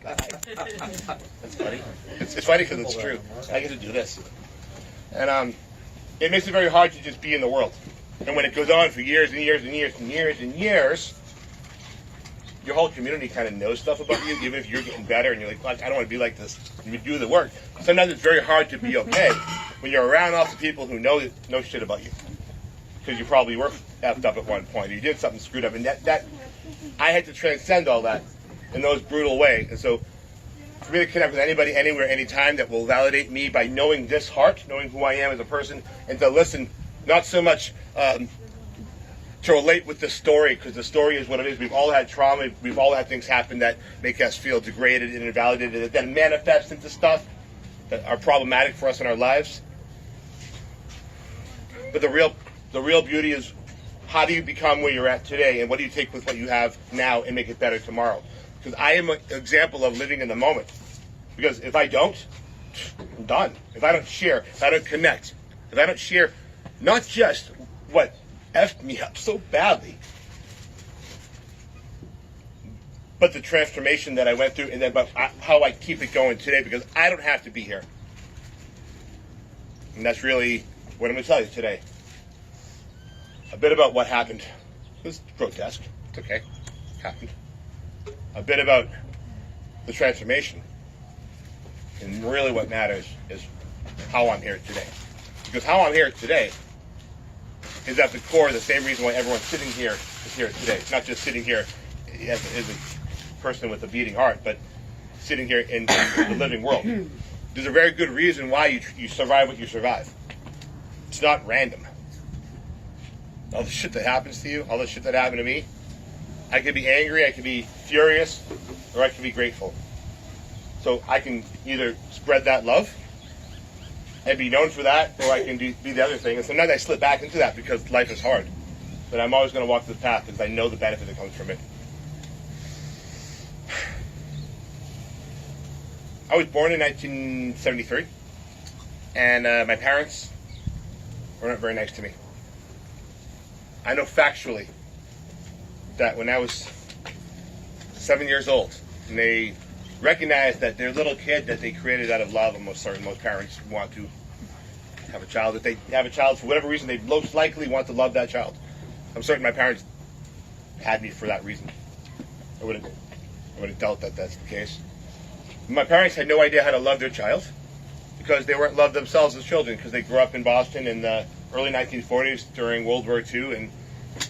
That's funny. It's funny because it's true. I get to do this. And it makes it very hard to just be in the world. And when it goes on for years and years and years and years and years, your whole community kind of knows stuff about you, even if you're getting better and you're like, I don't want to be like this. And you do the work. Sometimes it's very hard to be okay when you're around lots of people who know shit about you. Because you probably were effed up at one point, or you did something screwed up. And that I had to transcend all that in those brutal ways. And so for me to connect with anybody, anywhere, anytime that will validate me by knowing this heart, knowing who I am as a person, and to listen, not so much to relate with the story, because the story is what it is. We've all had trauma. We've all had things happen that make us feel degraded and invalidated, that then manifest into stuff that are problematic for us in our lives. But the real beauty is, how do you become where you're at today, and what do you take with what you have now and make it better tomorrow? Because I am an example of living in the moment. Because if I don't, I'm done. If I don't share, if I don't connect, if I don't share not just what effed me up so badly, but the transformation that I went through, and then about how I keep it going today, because I don't have to be here. And that's really what I'm going to tell you today. A bit about what happened. It was grotesque. It's okay. It happened. A bit about the transformation. And really what matters is how I'm here today. Because how I'm here today is at the core the same reason why everyone sitting here is here today. Not just sitting here as a person with a beating heart, but sitting here in the living world. There's a very good reason why you survive what you survive. It's not random. All the shit that happens to you, all the shit that happened to me, I could be angry, I could be furious, or I could be grateful. So I can either spread that love and be known for that, or I can be the other thing. And sometimes I slip back into that because life is hard. But I'm always going to walk this path because I know the benefit that comes from it. I was born in 1973, and my parents were not very nice to me. I know factually that when I was 7 years old, and they recognized that their little kid that they created out of love, and most parents want to have a child. If they have a child for whatever reason, they most likely want to love that child. I'm certain my parents had me for that reason. I would have dealt that that's the case. My parents had no idea how to love their child because they weren't loved themselves as children, because they grew up in Boston in the early 1940s during World War II, and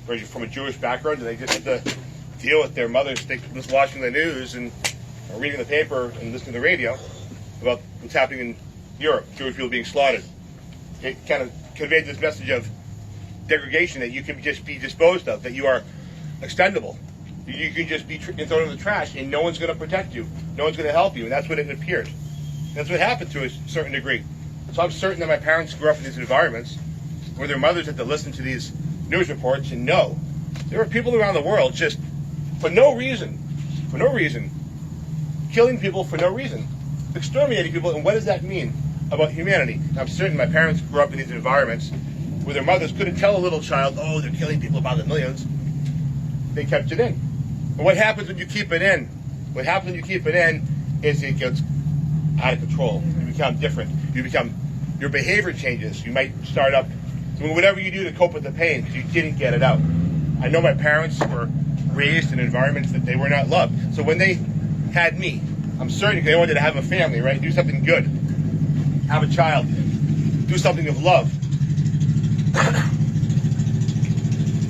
were from a Jewish background, and they just had to deal with their mothers just watching the news and reading the paper and listening to the radio about what's happening in Europe, Jewish people being slaughtered. It kind of conveyed this message of degradation, that you can just be disposed of, that you are extendable. You can just be thrown in the trash, and no one's going to protect you. No one's going to help you, and that's what it appeared. That's what happened to a certain degree. So I'm certain that my parents grew up in these environments where their mothers had to listen to these news reports and know there were people around the world just for no reason, killing people for no reason, exterminating people. And what does that mean about humanity? I'm certain my parents grew up in these environments where their mothers couldn't tell a little child, oh, they're killing people by the millions. They kept it in. And what happens when you keep it in? What happens when you keep it in is it gets out of control. You become different. Your behavior changes. You might start up doing whatever you do to cope with the pain because you didn't get it out. I know my parents were raised in environments that they were not loved. So when they had me, I'm certain they wanted to have a family, right? Do something good. Have a child. Do something of love.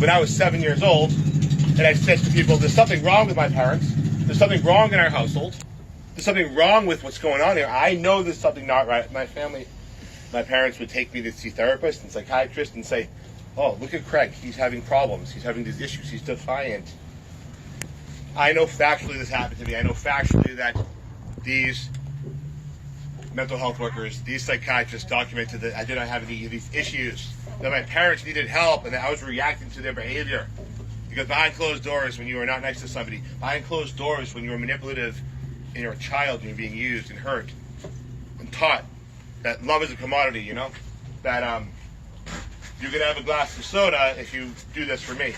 When I was 7 years old, and I said to people, there's something wrong with my parents. There's something wrong in our household. There's something wrong with what's going on here. I know there's something not right with my family. My parents would take me to see therapists and psychiatrists and say, oh, look at Craig. He's having problems. He's having these issues. He's defiant. I know factually this happened to me. I know factually that these mental health workers, these psychiatrists documented that I did not have any of these issues, that my parents needed help, and that I was reacting to their behavior. Because behind closed doors, when you were not nice to somebody, behind closed doors, when you were manipulative and you're a child and you're being used and hurt and taught that love is a commodity, you know? That you can have a glass of soda if you do this for me.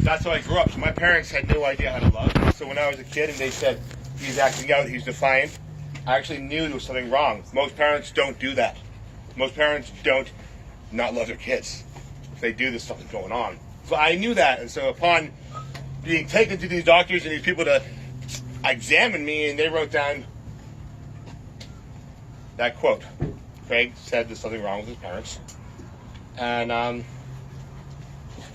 that's how I grew up. So my parents had no idea how to love. So when I was a kid and they said, he's acting out, he's defiant, I actually knew there was something wrong. Most parents don't do that. Most parents don't not love their kids. If they do, there's something going on. So I knew that. And so upon being taken to these doctors and these people to examine me, and they wrote down that quote. Craig said there's something wrong with his parents. And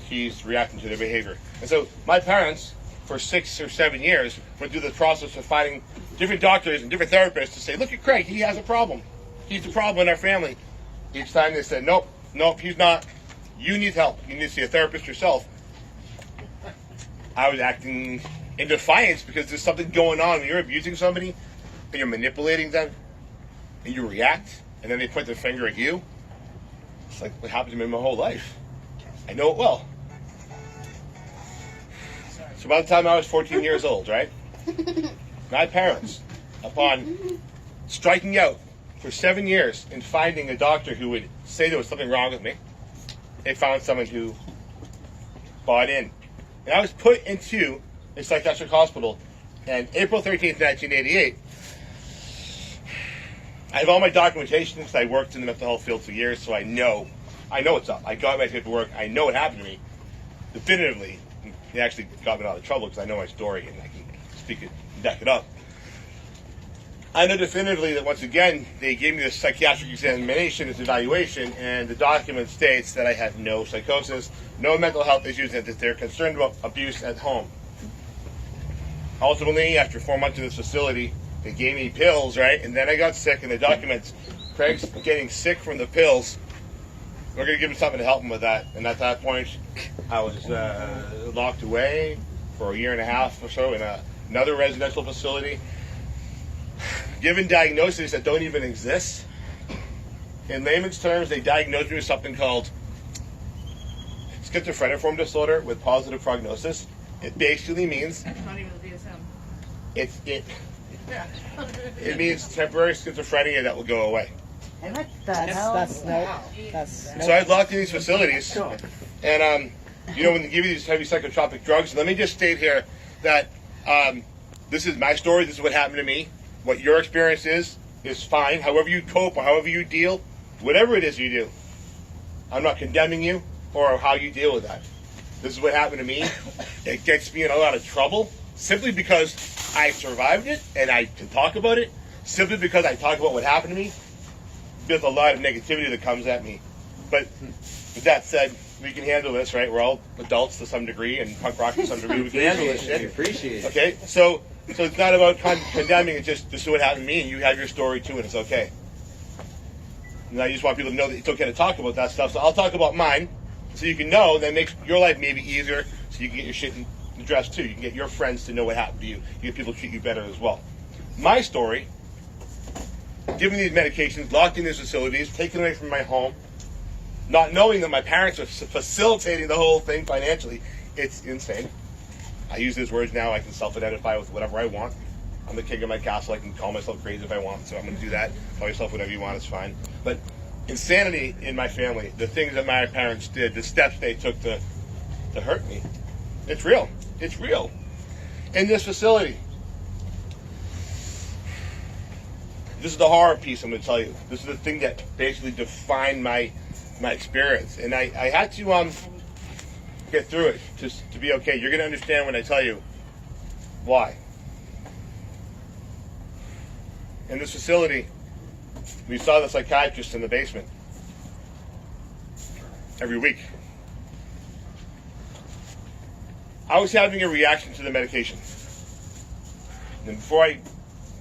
he's reacting to their behavior. And so my parents, for 6 or 7 years, went through the process of finding different doctors and different therapists to say, look at Craig, he has a problem. He's the problem in our family. Each time they said, nope, he's not. You need help. You need to see a therapist yourself. I was acting in defiance because there's something going on. When you're abusing somebody and you're manipulating them and you react and then they point their finger at you, it's like what happened to me my whole life. I know it well. So by the time I was 14 years old, right, my parents, upon striking out for 7 years and finding a doctor who would say there was something wrong with me, they found someone who bought in. And I was put into a psychiatric hospital on April 13th, 1988. I have all my documentation because I worked in the mental health field for years, so I know what's up. I got my paperwork. I know what happened to me definitively. They actually got me out of trouble because I know my story and I can speak it and back it up. I know definitively that once again, they gave me this psychiatric examination, this evaluation, and the document states that I have no psychosis, no mental health issues, and that they're concerned about abuse at home. Ultimately, after 4 months in this facility, they gave me pills, right? And then I got sick, and the documents, Craig's getting sick from the pills. We're going to give him something to help him with that. And at that point, I was locked away for a year and a half or so in another residential facility, given diagnoses that don't even exist. In layman's terms, they diagnosed me with something called schizophreniform disorder with positive prognosis. It basically means Not even the DSM. It means temporary schizophrenia that will go away. What the hell? That's So I was locked in these facilities, and when they give you these heavy psychotropic drugs, let me just state here that this is my story. This is what happened to me. What your experience is fine. However you cope or however you deal, whatever it is you do, I'm not condemning you or how you deal with that. This is what happened to me. It gets me in a lot of trouble simply because I survived it and I can talk about it. Simply because I talk about what happened to me, there's a lot of negativity that comes at me. But with that said, we can handle this, right? We're all adults to some degree, and punk rock to some degree. We can handle this shit. I appreciate it. Okay, so it's not about condemning. It's just this is what happened to me, and you have your story too, and it's okay. And I just want people to know that it's okay to talk about that stuff. So I'll talk about mine, so you can know. That makes your life maybe easier, so you can get your shit addressed too. You can get your friends to know what happened to you. You get people to treat you better as well. My story: given these medications, locked in these facilities, taken away from my home, not knowing that my parents are facilitating the whole thing financially. It's insane. I use those words now. I can self-identify with whatever I want. I'm the king of my castle. I can call myself crazy if I want, so I'm going to do that. Call yourself whatever you want, it's fine. But insanity in my family, the things that my parents did, the steps they took to hurt me, it's real. It's real. In this facility, this is the horror piece I'm going to tell you. This is the thing that basically defined my experience. And I had to get through it to be okay. You're going to understand when I tell you why. In this facility, we saw the psychiatrist in the basement every week. I was having a reaction to the medication. And before I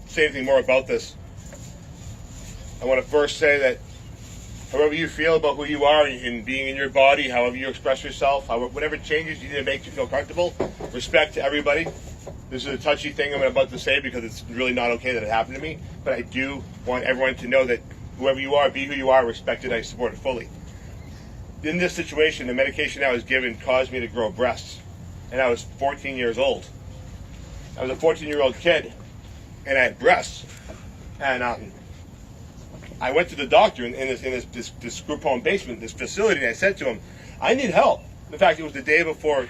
say anything more about this, I want to first say that however you feel about who you are in being in your body, however you express yourself, whatever changes you need to make you feel comfortable, respect to everybody. This is a touchy thing I'm about to say because it's really not okay that it happened to me, but I do want everyone to know that whoever you are, be who you are, respect it, I support it fully. In this situation, the medication I was given caused me to grow breasts, and I was 14 years old. I was a 14-year-old kid, and I had breasts, and I went to the doctor in this group home basement, this facility, and I said to him, I need help. In fact, it was the day before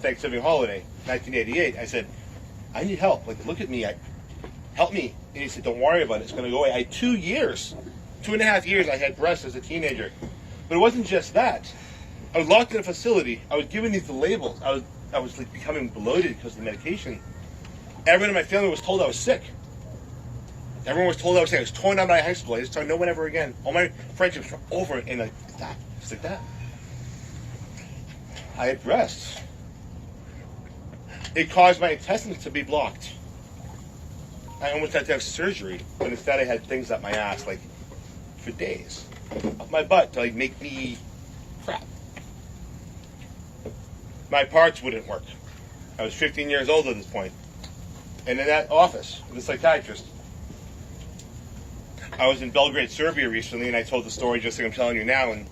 Thanksgiving holiday, 1988. I said, I need help. Like, look at me. Help me. And he said, don't worry about it. It's going to go away. I had 2 years, 2.5 years, I had breasts as a teenager. But it wasn't just that. I was locked in a facility. I was given these labels. I was like becoming bloated because of the medication. Everyone in my family was told I was sick. Everyone was told I was sick. I was torn out of high school. I just told no one ever again. All my friendships were over and like that. Just like that. I had breasts. It caused my intestines to be blocked. I almost had to have surgery, but instead I had things up my ass, like, for days. Up my butt to, like, make me crap. My parts wouldn't work. I was 15 years old at this point. And in that office with a psychiatrist, I was in Belgrade, Serbia recently, and I told the story just like I'm telling you now, and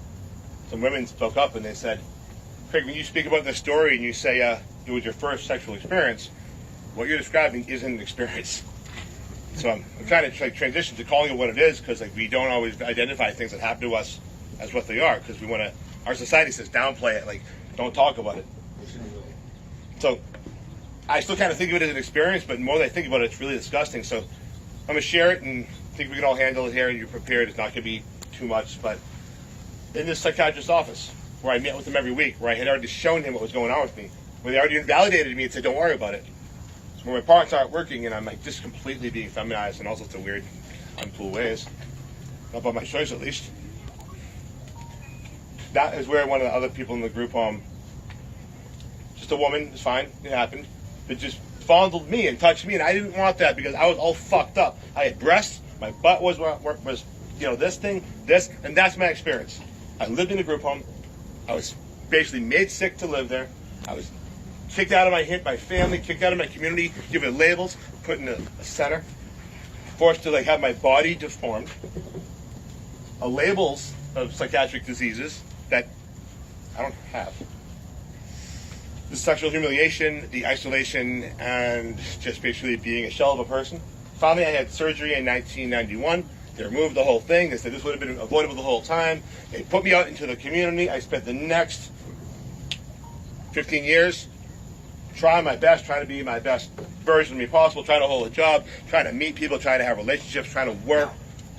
some women spoke up and they said, Craig, when you speak about this story and you say it was your first sexual experience, what you're describing isn't an experience. So I'm trying to transition to calling it what it is, because like we don't always identify things that happen to us as what they are, because we want to. Our society says downplay it, like don't talk about it. So I still kind of think of it as an experience, but the more that I think about it, it's really disgusting. So I'm gonna share it and think we can all handle it here, and you're prepared. It's not gonna be too much, but in this psychiatrist's office, where I met with him every week, where I had already shown him what was going on with me, where they already invalidated me and said, don't worry about it. So when my parts aren't working and I'm like just completely being feminized in all sorts of weird, uncool ways, not by my choice at least, that is where one of the other people in the group home, just a woman, it's fine, it happened, but just fondled me and touched me, and I didn't want that because I was all fucked up. I had breasts, my butt was this thing, this, and that's my experience. I lived in a group home. I was basically made sick to live there. I was kicked out of my family, kicked out of my community, given labels, put in a center, forced to like have my body deformed, labels of psychiatric diseases that I don't have. The sexual humiliation, the isolation, and just basically being a shell of a person. Finally, I had surgery in 1991. They removed the whole thing. They said this would have been avoidable the whole time. They put me out into the community. I spent the next 15 years trying my best, trying to be my best version of me possible, trying to hold a job, trying to meet people, trying to have relationships, trying to work.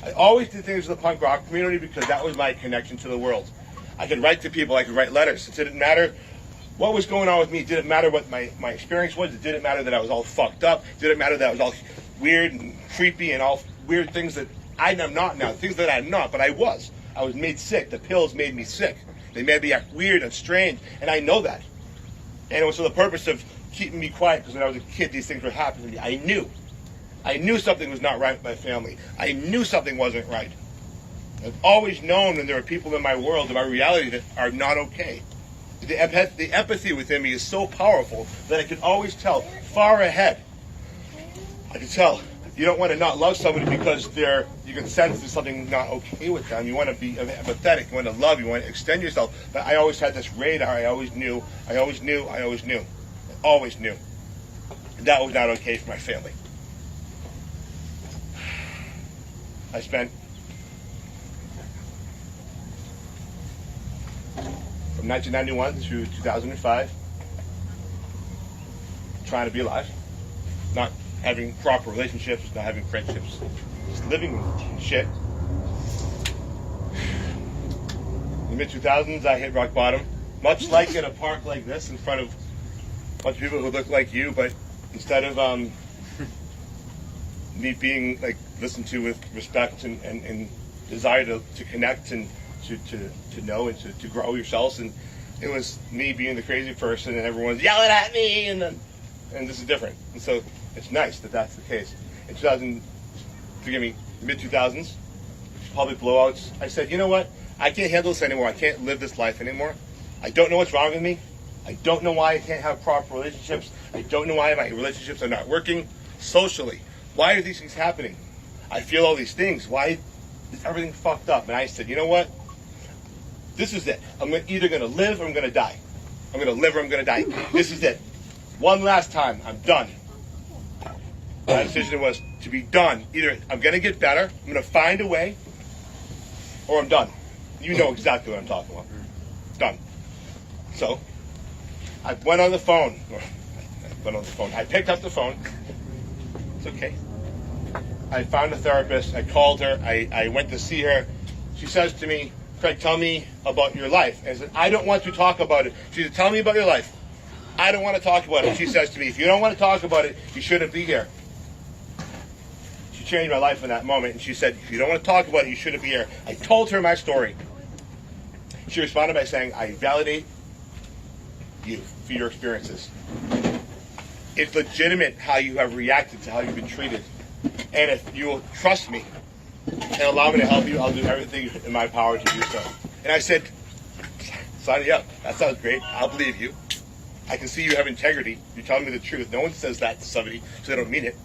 I always did things with the punk rock community because that was my connection to the world. I could write to people. I could write letters. It didn't matter what was going on with me. It didn't matter what my experience was. It didn't matter that I was all fucked up. It didn't matter that I was all weird and creepy and all weird things that I am not now, things that I'm not, but I was. I was made sick. The pills made me sick. They made me act weird and strange, and I know that. And it was for the purpose of keeping me quiet, because when I was a kid, these things were happening to me. I knew something was not right with my family. I knew something wasn't right. I've always known when there are people in my world, in my reality, that are not okay. The empathy within me is so powerful that I can always tell far ahead. I can tell. You don't want to not love somebody because you can sense there's something not okay with them. You want to be empathetic. You want to love. You want to extend yourself. But I always had this radar. I always knew. I always knew. I always knew. I always knew. That was not okay for my family. I spent from 1991 through 2005 trying to be alive, not having proper relationships, not having friendships, just living in shit. In the mid-2000s, I hit rock bottom, much like in a park like this in front of a bunch of people who look like you, but instead of me being like listened to with respect and desire to connect and to know and to grow yourselves, and it was me being the crazy person and everyone's yelling at me, and this is different. And so it's nice that that's the case. In mid-2000s, public blowouts, I said, you know what? I can't handle this anymore. I can't live this life anymore. I don't know what's wrong with me. I don't know why I can't have proper relationships. I don't know why my relationships are not working socially. Why are these things happening? I feel all these things. Why is everything fucked up? And I said, you know what? This is it. I'm either going to live or I'm going to die. I'm going to live or I'm going to die. This is it. One last time. I'm done. My decision was to be done. Either I'm going to get better, I'm going to find a way, or I'm done. You know exactly what I'm talking about. Done. So, I went on the phone. I picked up the phone. It's okay. I found a therapist. I called her. I went to see her. She says to me, Craig, tell me about your life. And I said, I don't want to talk about it. She said, tell me about your life. I don't want to talk about it. She says to me, if you don't want to talk about it, you shouldn't be here. She changed my life in that moment. And she said, if you don't want to talk about it, you shouldn't be here. I told her my story. She responded by saying, I validate you for your experiences. It's legitimate how you have reacted to how you've been treated. And if you will trust me and allow me to help you, I'll do everything in my power to do so. And I said, sign me up. That sounds great. I'll believe you. I can see you have integrity. You're telling me the truth. No one says that to somebody, so they don't mean it.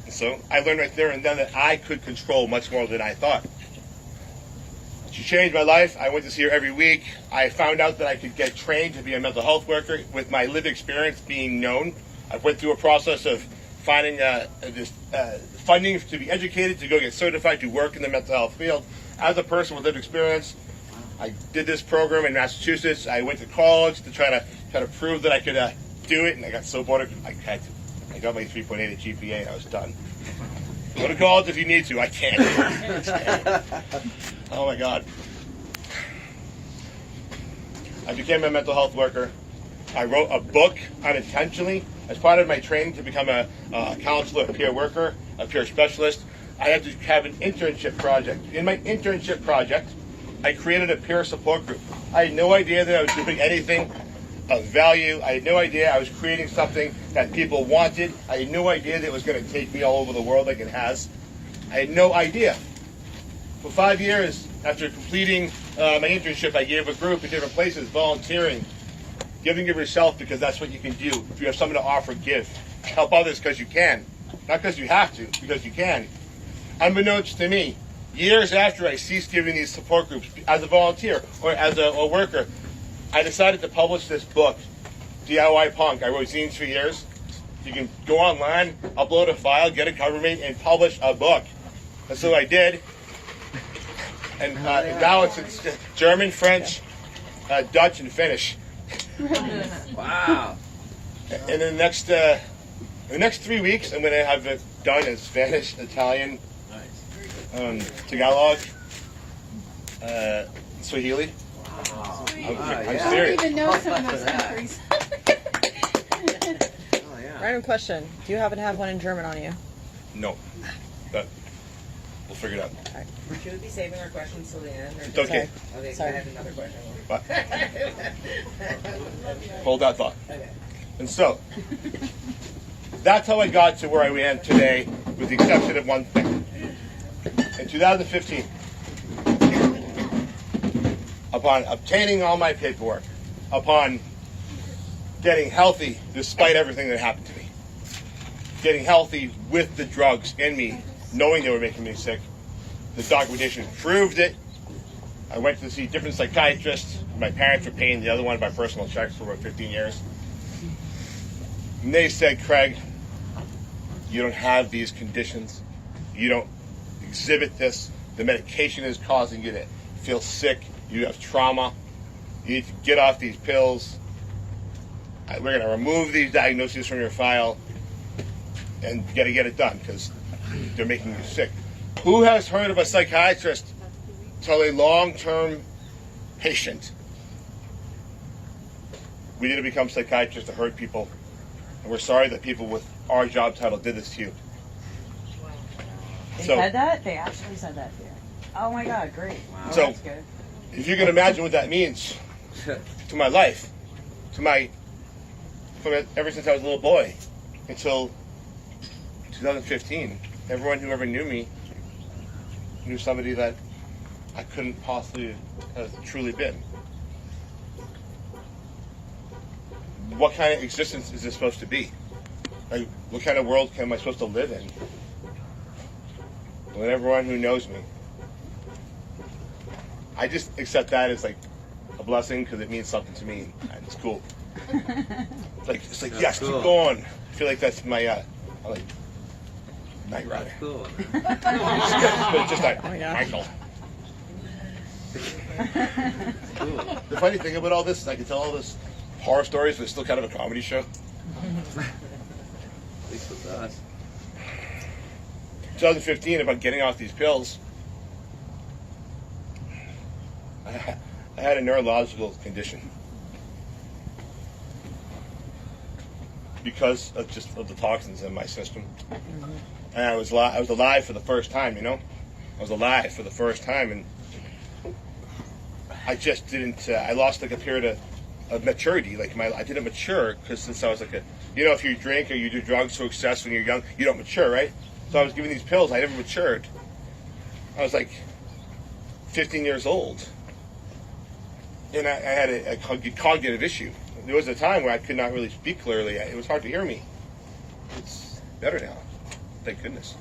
And so I learned right there and then that I could control much more than I thought. She changed my life. I went to see her every week. I found out that I could get trained to be a mental health worker with my lived experience being known. I went through a process of finding this funding to be educated, to go get certified to work in the mental health field. As a person with lived experience, I did this program in Massachusetts. I went to college to try to prove that I could do it, and I got so bored. I got my 3.8 at GPA, and I was done. Go to college if you need to. I can't. Oh my God. I became a mental health worker. I wrote a book unintentionally as part of my training to become a counselor, a peer worker, a peer specialist. I had to have an internship project. In my internship project, I created a peer support group. I had no idea that I was doing anything of value. I had no idea I was creating something that people wanted. I had no idea that it was going to take me all over the world like it has. I had no idea. For 5 years after completing my internship, I gave a group in different places, volunteering, giving of yourself because that's what you can do. If you have something to offer, give. Help others because you can. Not because you have to, because you can. Unbeknownst to me, years after I ceased giving these support groups as a volunteer or as a worker, I decided to publish this book, DIY Punk. I wrote zines for years. You can go online, upload a file, get a cover mate, and publish a book. And so I did. And now it's German, French, Dutch, and Finnish. Wow. And in the next 3 weeks, I'm going to have it done in Spanish, Italian, Tagalog, Swahili. Wow. I'm I serious. don't even know some of those countries. Oh, yeah. Random question. Do you happen to have one in German on you? No. But we'll figure it out. Should we be saving our questions till the end? Or It's okay. Okay, so Sorry. I have another question. But hold that thought. Okay. And so, that's how I got to where I am today, with the exception of one thing. In 2015, upon obtaining all my paperwork, upon getting healthy despite everything that happened to me, getting healthy with the drugs in me, knowing they were making me sick, the documentation proved it. I went to see different psychiatrists. My parents were paying the other one by personal checks for about 15 years. And they said, Craig, you don't have these conditions. You don't exhibit this. The medication is causing you to feel sick. You have trauma. You need to get off these pills. We're going to remove these diagnoses from your file. And you got to get it done because they're making you sick. Who has heard of a psychiatrist tell a long-term patient, we need to become psychiatrists to hurt people, and we're sorry that people with our job title did this to you? They So- said that? They actually said that here. Oh my God, great. Wow. So- That's good. If you can imagine what that means to my life, from ever since I was a little boy until 2015, everyone who ever knew me knew somebody that I couldn't possibly have truly been. What kind of existence is this supposed to be? Like, what kind of world am I supposed to live in when everyone who knows me? I just accept that as like a blessing because it means something to me and it's cool. It's like That's yes, cool. keep going. I feel like that's my like Knight Rider. Cool. But just like Oh my gosh. Michael. Cool. The funny thing about all this is I can tell all this horror stories, but it's still kind of a comedy show. At least with us. 2015, about getting off these pills, I had a neurological condition because of the toxins in my system, and I was alive for the first time. I was alive for the first time, and I just didn't. I lost like a period of maturity. Like I didn't mature because since I was like if you drink or you do drugs to excess when you're young, you don't mature, right? So I was giving these pills. I never matured. I was like 15 years old, and I had a cognitive issue. There was a time where I could not really speak clearly. It was hard to hear me. It's better now, thank goodness.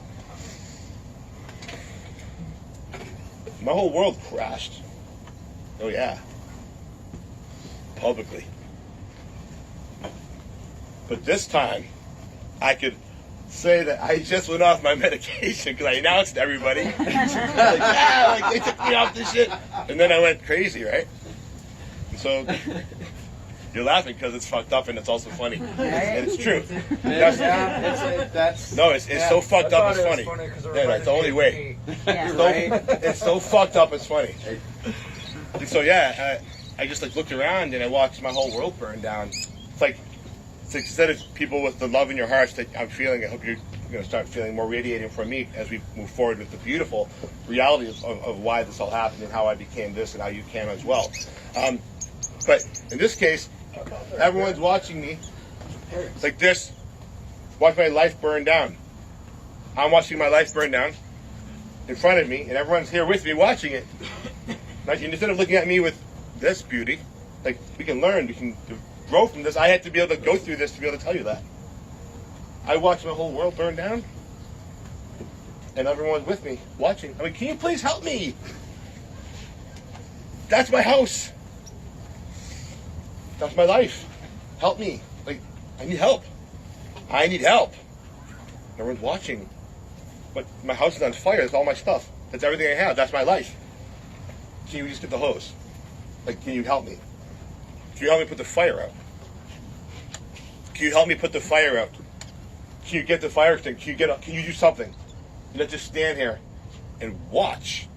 My whole world crashed. Oh yeah, publicly. But this time, I could say that I just went off my medication because I announced to everybody. They took me off this shit. And then I went crazy, right? And so, you're laughing because it's fucked up and it's also funny. And it's true. It's so fucked up it's funny. That's the only way. It's so fucked up it's funny. And so I just looked around and I watched my whole world burn down. It's like instead of people with the love in your hearts that I'm feeling, I hope you're going to start feeling more radiating from me as we move forward with the beautiful reality of why this all happened and how I became this and how you came as well. But in this case, everyone's watching me like this, watch my life burn down. I'm watching my life burn down in front of me, and everyone's here with me watching it. Instead of looking at me with this beauty, like we can learn, we can grow from this. I had to be able to go through this to be able to tell you that. I watched my whole world burn down, and everyone's with me watching. I mean, can you please help me? That's my house. That's my life. Help me. Like, I need help. I need help. Everyone's watching. But my house is on fire. That's all my stuff. That's everything I have. That's my life. Can you just get the hose? Like, can you help me? Can you help me put the fire out? Can you help me put the fire out? Can you get the fire extinguisher? Can you do something? You not just stand here and watch.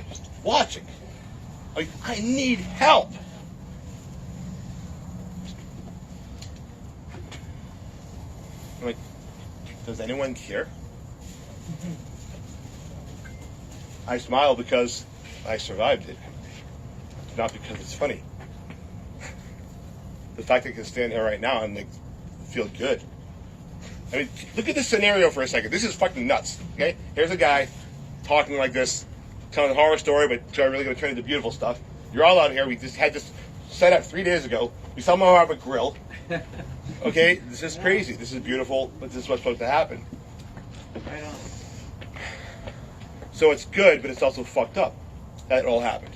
Just watching. Like, I need help. I'm like, does anyone care? I smile because I survived it, not because it's funny. The fact that I can stand here right now and feel good. I mean, look at this scenario for a second. This is fucking nuts. Okay, here's a guy talking like this, telling a horror story, but really going to turn into beautiful stuff. You're all out here. We just had this set up 3 days ago. We somehow have a grill. Okay, this is crazy. This is beautiful, but this is what's supposed to happen. Right on. So it's good, but it's also fucked up that it all happened.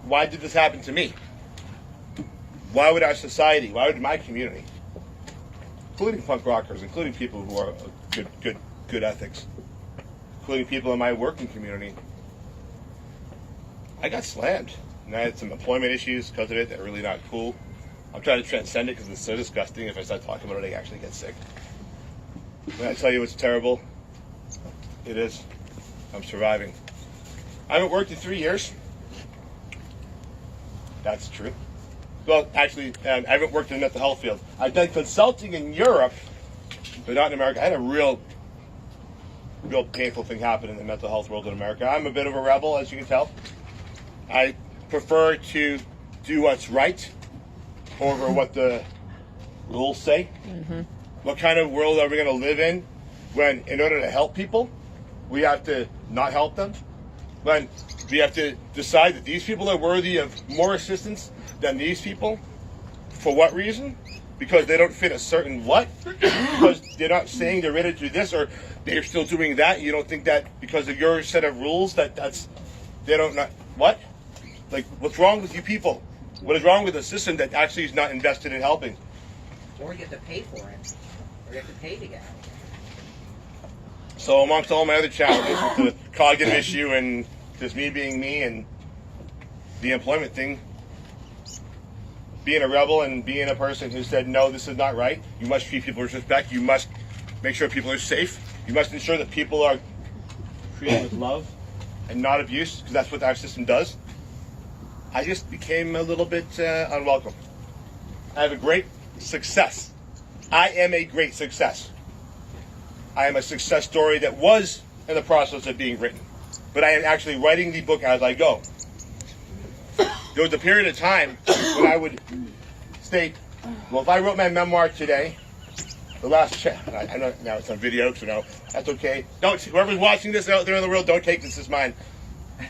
Why did this happen to me? Why would our society, why would my community, including punk rockers, including people who are good ethics, including people in my working community, I got slammed. And I had some employment issues because of it that are really not cool. I'm trying to transcend it because it's so disgusting. If I start talking about it, I actually get sick. When I tell you it's terrible, it is. I'm surviving. I haven't worked in 3 years. That's true. Well, actually, I haven't worked in the mental health field. I've done consulting in Europe, but not in America. I had a real painful thing happen in the mental health world in America. I'm a bit of a rebel, as you can tell. I prefer to do what's right over what the rules say. Mm-hmm. What kind of world are we going to live in when, in order to help people, we have to not help them? When we have to decide that these people are worthy of more assistance than these people? For what reason? Because they don't fit a certain what? Because they're not saying they're ready to do this, or they're still doing that. You don't think that because of your set of rules that's they don't not what? Like, what's wrong with you people? What is wrong with a system that actually is not invested in helping? Or you have to pay for it. Or you have to pay to get help. So amongst all my other challenges with the cognitive issue and just me being me and the employment thing, being a rebel and being a person who said, no, this is not right. You must treat people with respect. You must make sure people are safe. You must ensure that people are treated with love and not abuse, because that's what our system does. I just became a little bit unwelcome. I have a great success. I am a great success. I am a success story that was in the process of being written. But I am actually writing the book as I go. There was a period of time when I would state, well, if I wrote my memoir today, the last chapter, I know now it's on video, so no, that's okay. Don't, whoever's watching this out there in the world, don't take this as mine.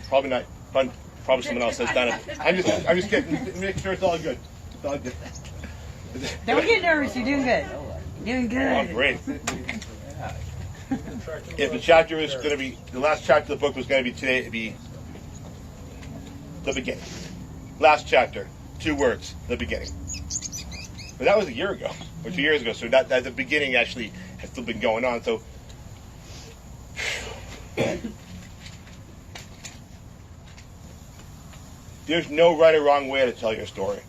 Probably not. Probably someone else has done it. I'm just getting, make sure it's all good. It's all good. Don't get nervous. You're doing good. You're doing good. Oh, great. If the chapter is going to be, the last chapter of the book was going to be today, it'd be the beginning. Last chapter, 2 words, the beginning. But that was a year ago, or 2 years ago, so that the beginning actually has still been going on. So, there's no right or wrong way to tell your story.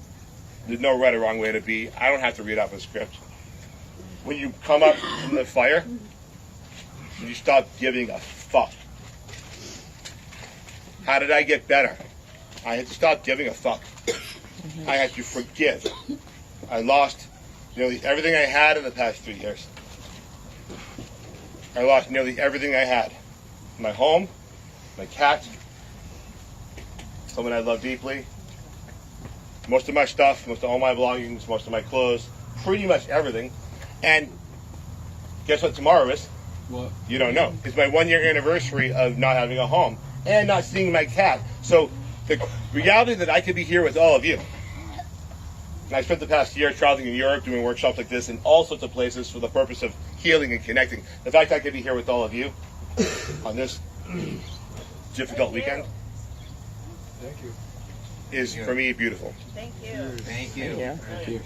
There's no right or wrong way to be. I don't have to read off a script. When you come up from the fire, you stop giving a fuck. How did I get better? I had to stop giving a fuck. I had to forgive. I lost nearly everything I had in the past 3 years. I lost nearly everything I had. My home, my cat, someone I love deeply, most of my stuff, most of all my belongings, most of my clothes, pretty much everything. And guess what tomorrow is? What? You don't know. It's my 1 year anniversary of not having a home and not seeing my cat. So the reality that I could be here with all of you. And I spent the past year traveling in Europe, doing workshops like this in all sorts of places for the purpose of healing and connecting. The fact I could be here with all of you on this difficult weekend Thank you. is, for me, beautiful. Thank you. Thank you. Yeah. Thank you.